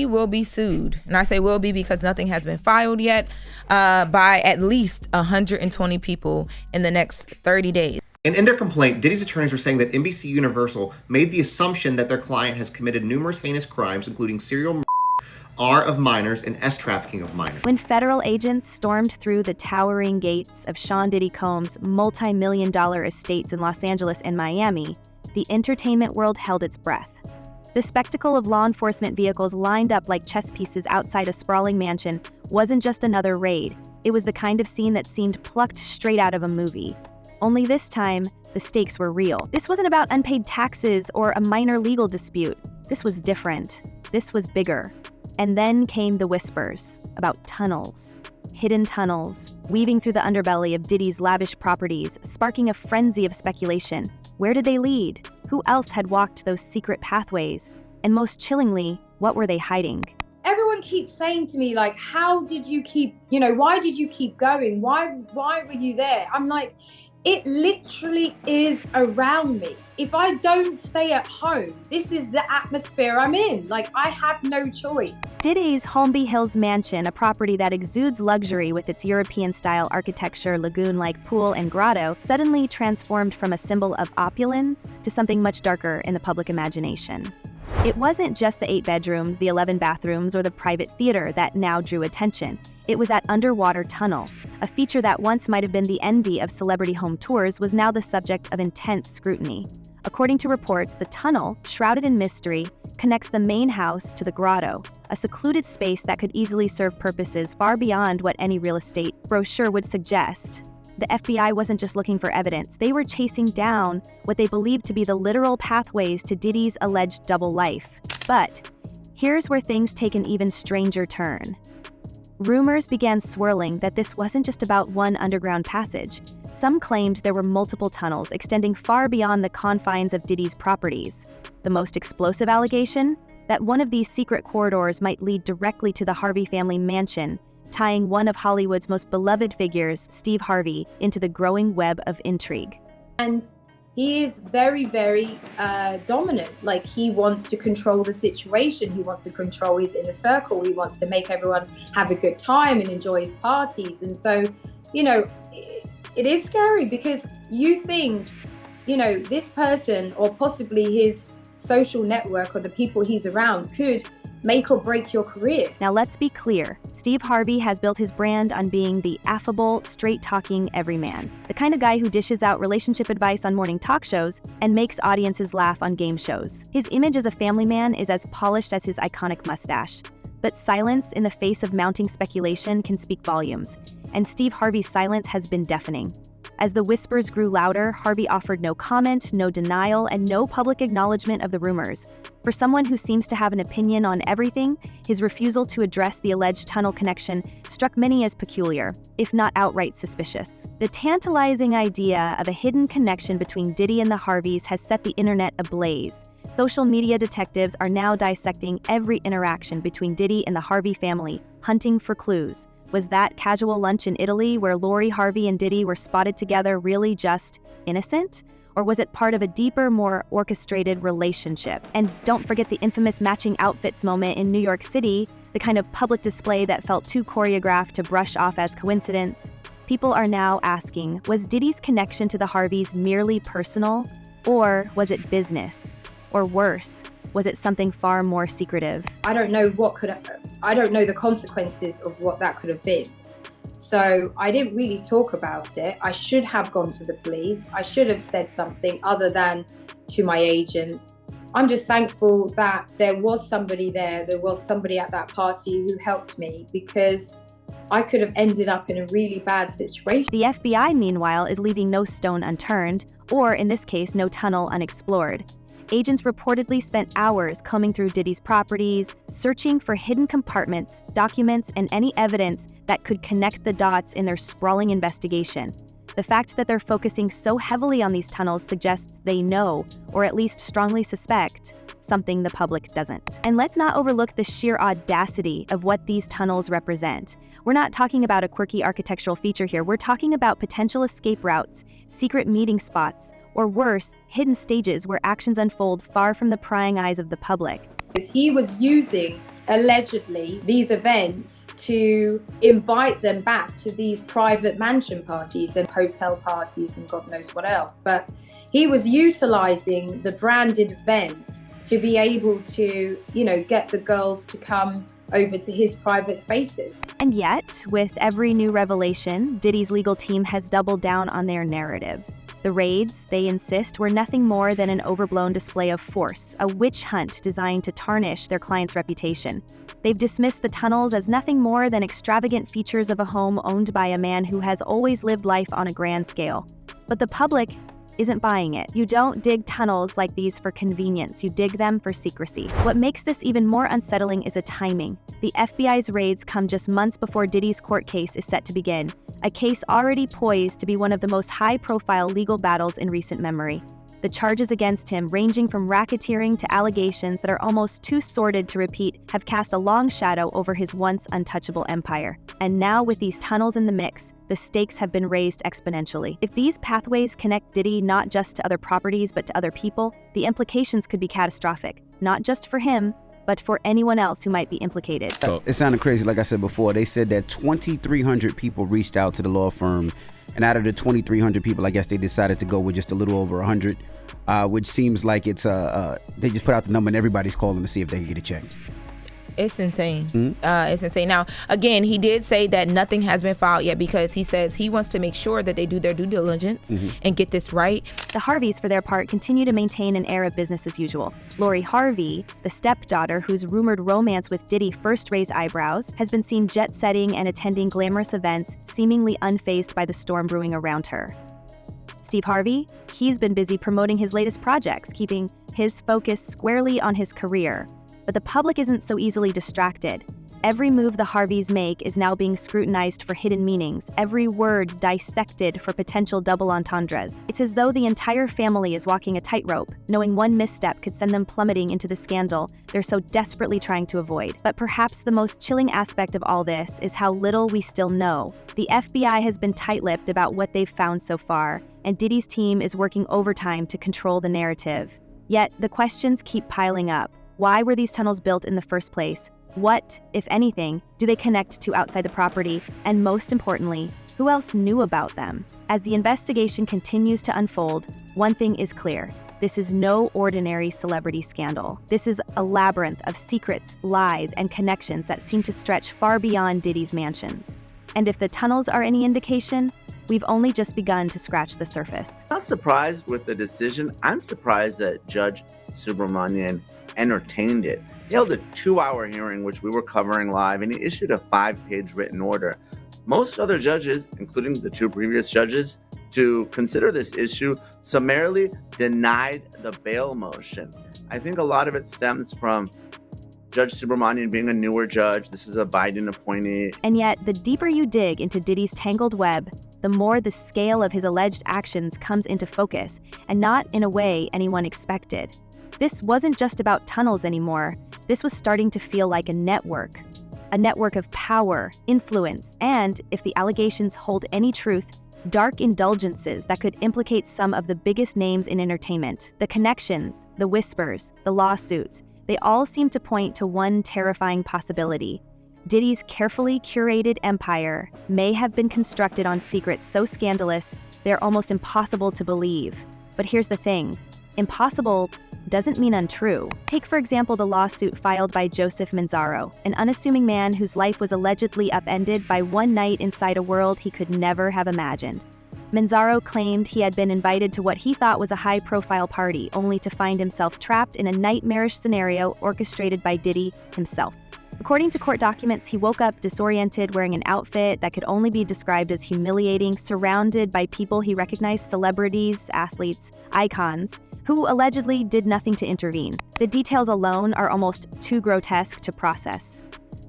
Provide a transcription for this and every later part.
Diddy will be sued. And I say will be because nothing has been filed yet, by at least 120 people in the next 30 days. And in their complaint, Diddy's attorneys are saying that NBC Universal made the assumption that their client has committed numerous heinous crimes, including serial murder, R of minors, and S trafficking of minors. When federal agents stormed through the towering gates of Sean Diddy Combs' multi-million-dollar estates in Los Angeles and Miami, the entertainment world held its breath. The spectacle of law enforcement vehicles lined up like chess pieces outside a sprawling mansion wasn't just another raid. It was the kind of scene that seemed plucked straight out of a movie. Only this time, the stakes were real. This wasn't about unpaid taxes or a minor legal dispute. This was different. This was bigger. And then came the whispers about tunnels. Hidden tunnels, weaving through the underbelly of Diddy's lavish properties, sparking a frenzy of speculation. Where did they lead? Who else had walked those secret pathways? And most chillingly, what were they hiding? Everyone keeps saying to me, like, how did you keep, why did you keep going? Why were you there? I'm like, it literally is around me. If I don't stay at home, this is the atmosphere I'm in. Like, I have no choice. Diddy's Holmby Hills mansion, a property that exudes luxury with its European-style architecture, lagoon-like pool, and grotto, suddenly transformed from a symbol of opulence to something much darker in the public imagination. It wasn't just the 8 bedrooms, the 11 bathrooms, or the private theater that now drew attention. It was that underwater tunnel. A feature that once might have been the envy of celebrity home tours was now the subject of intense scrutiny. According to reports, the tunnel, shrouded in mystery, connects the main house to the grotto, a secluded space that could easily serve purposes far beyond what any real estate brochure would suggest. The FBI wasn't just looking for evidence, they were chasing down what they believed to be the literal pathways to Diddy's alleged double life. But here's where things take an even stranger turn. Rumors began swirling that this wasn't just about one underground passage. Some claimed there were multiple tunnels extending far beyond the confines of Diddy's properties. The most explosive allegation? That one of these secret corridors might lead directly to the Harvey family mansion, tying one of Hollywood's most beloved figures, Steve Harvey, into the growing web of intrigue. And he is very, very dominant. Like, he wants to control the situation. He wants to control his inner circle. He wants to make everyone have a good time and enjoy his parties. And so, it is scary because you think, this person or possibly his social network or the people he's around could make or break your career. Now let's be clear. Steve Harvey has built his brand on being the affable, straight-talking everyman, the kind of guy who dishes out relationship advice on morning talk shows and makes audiences laugh on game shows. His image as a family man is as polished as his iconic mustache. But silence in the face of mounting speculation can speak volumes, and Steve Harvey's silence has been deafening. As the whispers grew louder, Harvey offered no comment, no denial, and no public acknowledgement of the rumors. For someone who seems to have an opinion on everything, his refusal to address the alleged tunnel connection struck many as peculiar, if not outright suspicious. The tantalizing idea of a hidden connection between Diddy and the Harveys has set the internet ablaze. Social media detectives are now dissecting every interaction between Diddy and the Harvey family, hunting for clues. Was that casual lunch in Italy where Lori Harvey and Diddy were spotted together really just innocent? Or was it part of a deeper, more orchestrated relationship? And don't forget the infamous matching outfits moment in New York City, the kind of public display that felt too choreographed to brush off as coincidence. People are now asking, was Diddy's connection to the Harveys merely personal? Or was it business? Or worse, was it something far more secretive? I don't know the consequences of what that could have been. So I didn't really talk about it. I should have gone to the police. I should have said something other than to my agent. I'm just thankful that there was somebody there. There was somebody at that party who helped me, because I could have ended up in a really bad situation. The FBI, meanwhile, is leaving no stone unturned, or in this case, no tunnel unexplored. Agents reportedly spent hours combing through Diddy's properties, searching for hidden compartments, documents, and any evidence that could connect the dots in their sprawling investigation. The fact that they're focusing so heavily on these tunnels suggests they know, or at least strongly suspect, something the public doesn't. And let's not overlook the sheer audacity of what these tunnels represent. We're not talking about a quirky architectural feature here. We're talking about potential escape routes, secret meeting spots, or worse, hidden stages where actions unfold far from the prying eyes of the public. He was using, allegedly, these events to invite them back to these private mansion parties and hotel parties and God knows what else. But he was utilizing the branded events to be able to, get the girls to come over to his private spaces. And yet, with every new revelation, Diddy's legal team has doubled down on their narrative. The raids, they insist, were nothing more than an overblown display of force, a witch hunt designed to tarnish their client's reputation. They've dismissed the tunnels as nothing more than extravagant features of a home owned by a man who has always lived life on a grand scale. But the public isn't buying it. You don't dig tunnels like these for convenience, you dig them for secrecy. What makes this even more unsettling is the timing. The FBI's raids come just months before Diddy's court case is set to begin, a case already poised to be one of the most high-profile legal battles in recent memory. The charges against him, ranging from racketeering to allegations that are almost too sordid to repeat, have cast a long shadow over his once untouchable empire. And now, with these tunnels in the mix, the stakes have been raised exponentially. If these pathways connect Diddy not just to other properties but to other people, the implications could be catastrophic, not just for him, but for anyone else who might be implicated. So it sounded crazy, like I said before. They said that 2,300 people reached out to the law firm, and out of the 2,300 people, I guess they decided to go with just a little over 100, which seems like it's they just put out the number and everybody's calling to see if they can get it checked. It's insane. It's insane. Now, again, he did say that nothing has been filed yet because he says he wants to make sure that they do their due diligence and get this right. The Harveys, for their part, continue to maintain an air of business as usual. Lori Harvey, the stepdaughter whose rumored romance with Diddy first raised eyebrows, has been seen jet-setting and attending glamorous events, seemingly unfazed by the storm brewing around her. Steve Harvey, he's been busy promoting his latest projects, keeping his focus squarely on his career. But the public isn't so easily distracted. Every move the Harveys make is now being scrutinized for hidden meanings, every word dissected for potential double entendres. It's as though the entire family is walking a tightrope, knowing one misstep could send them plummeting into the scandal they're so desperately trying to avoid. But perhaps the most chilling aspect of all this is how little we still know. The FBI has been tight-lipped about what they've found so far, and Diddy's team is working overtime to control the narrative. Yet, the questions keep piling up. Why were these tunnels built in the first place? What, if anything, do they connect to outside the property? And most importantly, who else knew about them? As the investigation continues to unfold, one thing is clear. This is no ordinary celebrity scandal. This is a labyrinth of secrets, lies, and connections that seem to stretch far beyond Diddy's mansions. And if the tunnels are any indication, we've only just begun to scratch the surface. Not surprised with the decision. I'm surprised that Judge Subramanian entertained it. He held a 2-hour hearing, which we were covering live, and he issued a 5-page written order. Most other judges, including the 2 previous judges, to consider this issue, summarily denied the bail motion. I think a lot of it stems from Judge Subramanian being a newer judge. This is a Biden appointee. And yet, the deeper you dig into Diddy's tangled web, the more the scale of his alleged actions comes into focus, and not in a way anyone expected. This wasn't just about tunnels anymore. This was starting to feel like a network of power, influence, and, if the allegations hold any truth, dark indulgences that could implicate some of the biggest names in entertainment. The connections, the whispers, the lawsuits, they all seem to point to one terrifying possibility. Diddy's carefully curated empire may have been constructed on secrets so scandalous they're almost impossible to believe. But here's the thing, impossible doesn't mean untrue. Take, for example, the lawsuit filed by Joseph Manzaro, an unassuming man whose life was allegedly upended by one night inside a world he could never have imagined. Manzaro claimed he had been invited to what he thought was a high-profile party, only to find himself trapped in a nightmarish scenario orchestrated by Diddy himself. According to court documents, he woke up disoriented, wearing an outfit that could only be described as humiliating, surrounded by people he recognized, celebrities, athletes, icons, who allegedly did nothing to intervene. The details alone are almost too grotesque to process.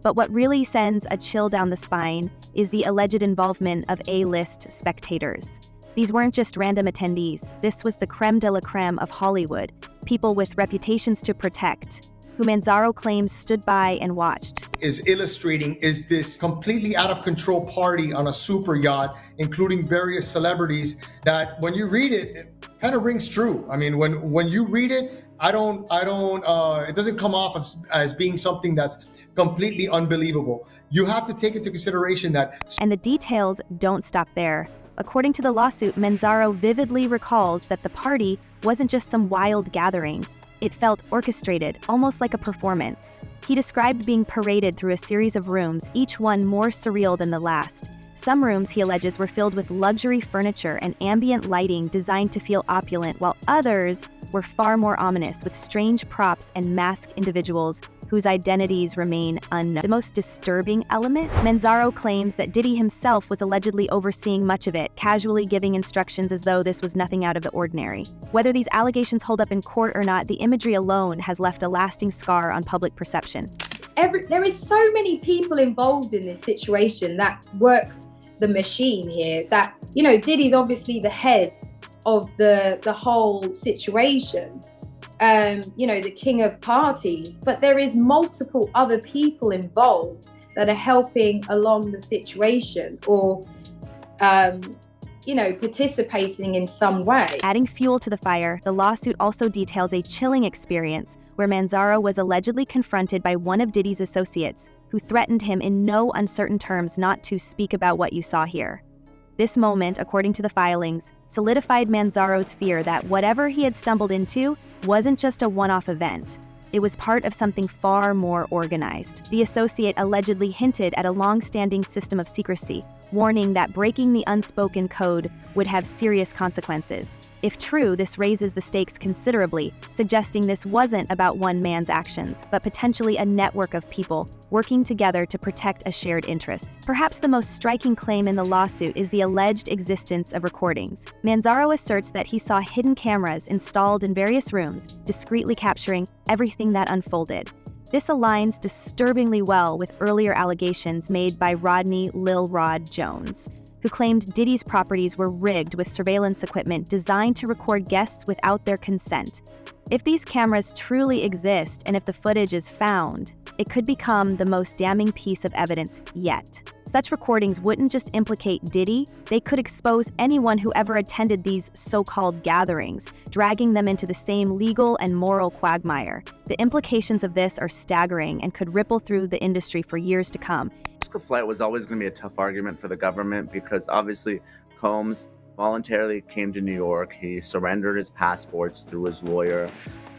But what really sends a chill down the spine is the alleged involvement of A-list spectators. These weren't just random attendees. This was the creme de la creme of Hollywood, people with reputations to protect, who Manzaro claims stood by and watched. Is illustrating is this completely out of control party on a super yacht, including various celebrities, that when you read it, it kind of rings true. I mean, when you read it, it doesn't come off as being something that's completely unbelievable. You have to take into consideration that. And the details don't stop there. According to the lawsuit, Manzaro vividly recalls that the party wasn't just some wild gathering. It felt orchestrated, almost like a performance. He described being paraded through a series of rooms, each one more surreal than the last. Some rooms, he alleges, were filled with luxury furniture and ambient lighting designed to feel opulent, while others were far more ominous, with strange props and masked individuals whose identities remain unknown. The most disturbing element? Manzaro claims that Diddy himself was allegedly overseeing much of it, casually giving instructions as though this was nothing out of the ordinary. Whether these allegations hold up in court or not, the imagery alone has left a lasting scar on public perception. There is so many people involved in this situation that works the machine here, that, you know, Diddy's obviously the head of the whole situation, you know, the king of parties, but there is multiple other people involved that are helping along the situation, or you know, participating in some way. Adding fuel to the fire, the lawsuit also details a chilling experience where Manzaro was allegedly confronted by one of Diddy's associates, who threatened him in no uncertain terms not to speak about what you saw here. This moment, according to the filings, solidified Manzaro's fear that whatever he had stumbled into wasn't just a one-off event. It was part of something far more organized. The associate allegedly hinted at a long-standing system of secrecy, warning that breaking the unspoken code would have serious consequences. If true, this raises the stakes considerably, suggesting this wasn't about one man's actions, but potentially a network of people working together to protect a shared interest. Perhaps the most striking claim in the lawsuit is the alleged existence of recordings. Manzaro asserts that he saw hidden cameras installed in various rooms, discreetly capturing everything that unfolded. This aligns disturbingly well with earlier allegations made by Rodney Lil Rod Jones, who claimed Diddy's properties were rigged with surveillance equipment designed to record guests without their consent. If these cameras truly exist, and if the footage is found, it could become the most damning piece of evidence yet. Such recordings wouldn't just implicate Diddy, they could expose anyone who ever attended these so-called gatherings, dragging them into the same legal and moral quagmire. The implications of this are staggering and could ripple through the industry for years to come. The flight was always going to be a tough argument for the government, because obviously Combs voluntarily came to New York. He surrendered his passports through his lawyer.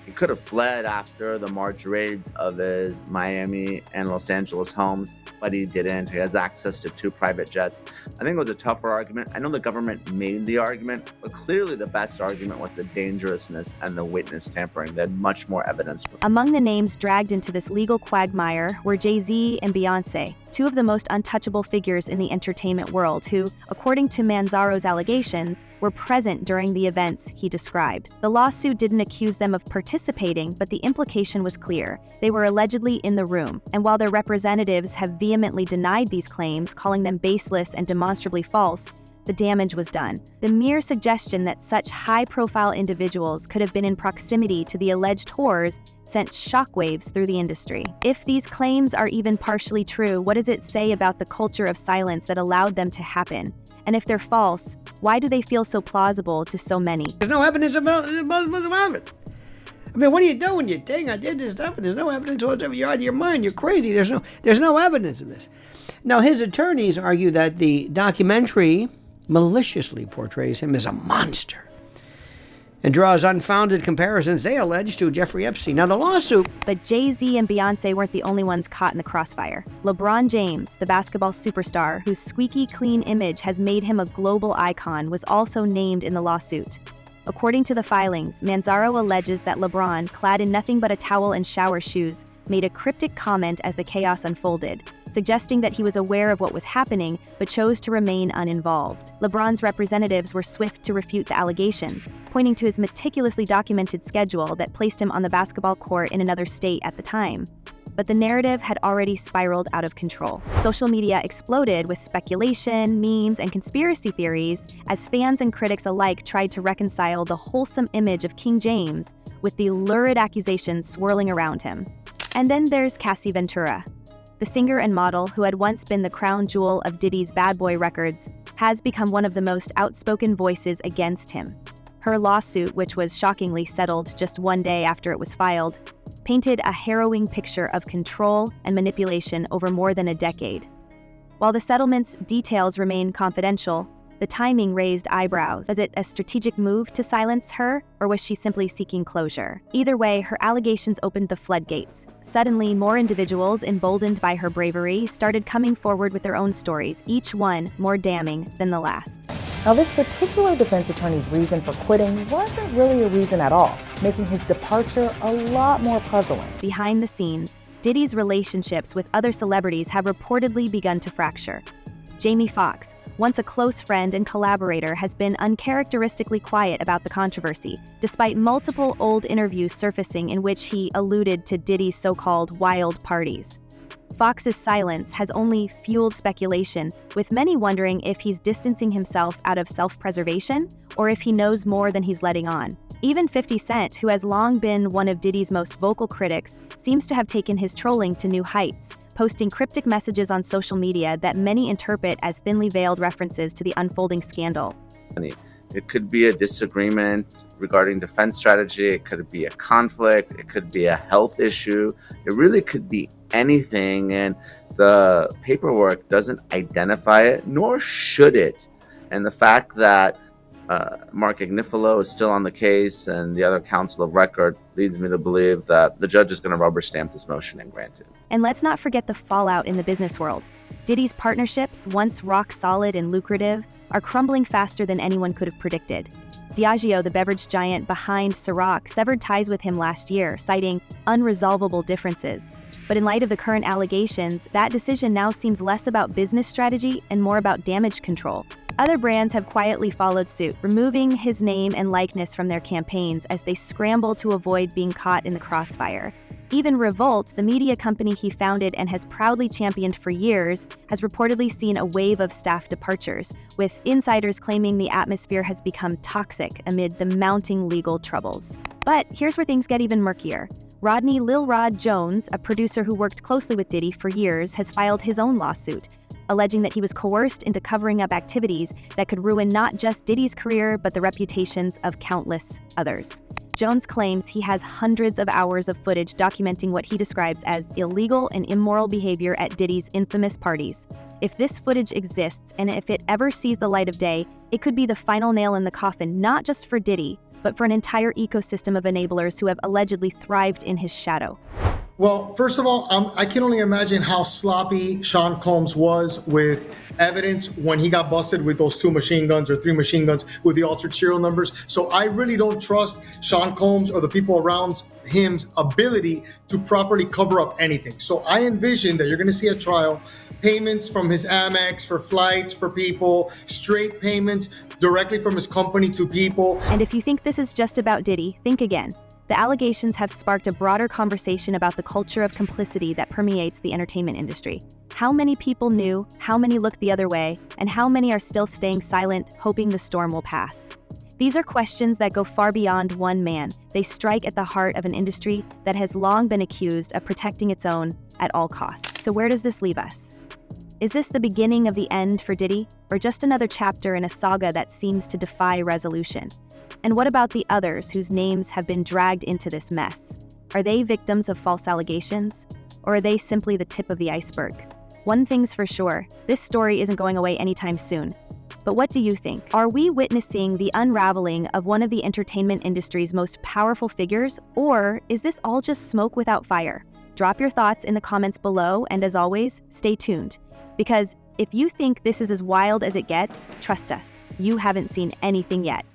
He could have fled after the March raids of his Miami and Los Angeles homes, but he didn't. He has access to 2 private jets. I think it was a tougher argument. I know the government made the argument, but clearly the best argument was the dangerousness and the witness tampering. They had much more evidence. Among the names dragged into this legal quagmire were Jay-Z and Beyonce, 2 of the most untouchable figures in the entertainment world who, according to Manzaro's allegations, were present during the events he described. The lawsuit didn't accuse them of participating, but the implication was clear. They were allegedly in the room, and while their representatives have vehemently denied these claims, calling them baseless and demonstrably false, the damage was done. The mere suggestion that such high-profile individuals could have been in proximity to the alleged horrors sent shockwaves through the industry. If these claims are even partially true, what does it say about the culture of silence that allowed them to happen? And if they're false, why do they feel so plausible to so many? There's no evidence about it. I mean, what are you doing? You're saying I did this stuff, and there's no evidence whatsoever. You're out of your mind. You're crazy. There's no evidence of this. Now, his attorneys argue that the documentary maliciously portrays him as a monster and draws unfounded comparisons, they allege, to Jeffrey Epstein. Now, the lawsuit... But Jay-Z and Beyonce weren't the only ones caught in the crossfire. LeBron James, the basketball superstar, whose squeaky clean image has made him a global icon, was also named in the lawsuit. According to the filings, Manzaro alleges that LeBron, clad in nothing but a towel and shower shoes, made a cryptic comment as the chaos unfolded, suggesting that he was aware of what was happening but chose to remain uninvolved. LeBron's representatives were swift to refute the allegations, pointing to his meticulously documented schedule that placed him on the basketball court in another state at the time. But the narrative had already spiraled out of control. Social media exploded with speculation, memes, and conspiracy theories as fans and critics alike tried to reconcile the wholesome image of King James with the lurid accusations swirling around him. And then there's Cassie Ventura. The singer and model, who had once been the crown jewel of Diddy's Bad Boy records, has become one of the most outspoken voices against him. Her lawsuit, which was shockingly settled just one day after it was filed, painted a harrowing picture of control and manipulation over more than a decade. While the settlement's details remain confidential, the timing raised eyebrows. Was it a strategic move to silence her, or was she simply seeking closure? Either way, her allegations opened the floodgates. Suddenly, more individuals, emboldened by her bravery, started coming forward with their own stories, each one more damning than the last. Now, this particular defense attorney's reason for quitting wasn't really a reason at all, making his departure a lot more puzzling. Behind the scenes, Diddy's relationships with other celebrities have reportedly begun to fracture. Jamie Foxx, once a close friend and collaborator, has been uncharacteristically quiet about the controversy, despite multiple old interviews surfacing in which he alluded to Diddy's so-called wild parties. Fox's silence has only fueled speculation, with many wondering if he's distancing himself out of self-preservation or if he knows more than he's letting on. Even 50 Cent, who has long been one of Diddy's most vocal critics, seems to have taken his trolling to new heights, posting cryptic messages on social media that many interpret as thinly veiled references to the unfolding scandal. It could be a disagreement regarding defense strategy. It could be a conflict. It could be a health issue. It really could be anything. And the paperwork doesn't identify it, nor should it. And the fact that Mark Agnifilo is still on the case and the other counsel of record leads me to believe that the judge is going to rubber stamp this motion and grant it. And let's not forget the fallout in the business world. Diddy's partnerships, once rock solid and lucrative, are crumbling faster than anyone could have predicted. Diageo, the beverage giant behind Ciroc, severed ties with him last year, citing unresolvable differences. But in light of the current allegations, that decision now seems less about business strategy and more about damage control. Other brands have quietly followed suit, removing his name and likeness from their campaigns as they scramble to avoid being caught in the crossfire. Even Revolt, the media company he founded and has proudly championed for years, has reportedly seen a wave of staff departures, with insiders claiming the atmosphere has become toxic amid the mounting legal troubles. But here's where things get even murkier. Rodney Lil Rod Jones, a producer who worked closely with Diddy for years, has filed his own lawsuit, alleging that he was coerced into covering up activities that could ruin not just Diddy's career, but the reputations of countless others. Jones claims he has hundreds of hours of footage documenting what he describes as illegal and immoral behavior at Diddy's infamous parties. If this footage exists, and if it ever sees the light of day, it could be the final nail in the coffin, not just for Diddy, but for an entire ecosystem of enablers who have allegedly thrived in his shadow. Well, first of all, I can only imagine how sloppy Sean Combs was with evidence when he got busted with those 2 machine guns or 3 machine guns with the altered serial numbers. So I really don't trust Sean Combs or the people around him's ability to properly cover up anything. So I envision that you're going to see a trial, payments from his Amex for flights for people, straight payments directly from his company to people. And if you think this is just about Diddy, think again. The allegations have sparked a broader conversation about the culture of complicity that permeates the entertainment industry. How many people knew, how many looked the other way, and how many are still staying silent, hoping the storm will pass? These are questions that go far beyond one man. They strike at the heart of an industry that has long been accused of protecting its own at all costs. So where does this leave us? Is this the beginning of the end for Diddy, or just another chapter in a saga that seems to defy resolution? And what about the others whose names have been dragged into this mess? Are they victims of false allegations? Or are they simply the tip of the iceberg? One thing's for sure, this story isn't going away anytime soon. But what do you think? Are we witnessing the unraveling of one of the entertainment industry's most powerful figures, or is this all just smoke without fire? Drop your thoughts in the comments below, and as always, stay tuned. Because if you think this is as wild as it gets, trust us, you haven't seen anything yet.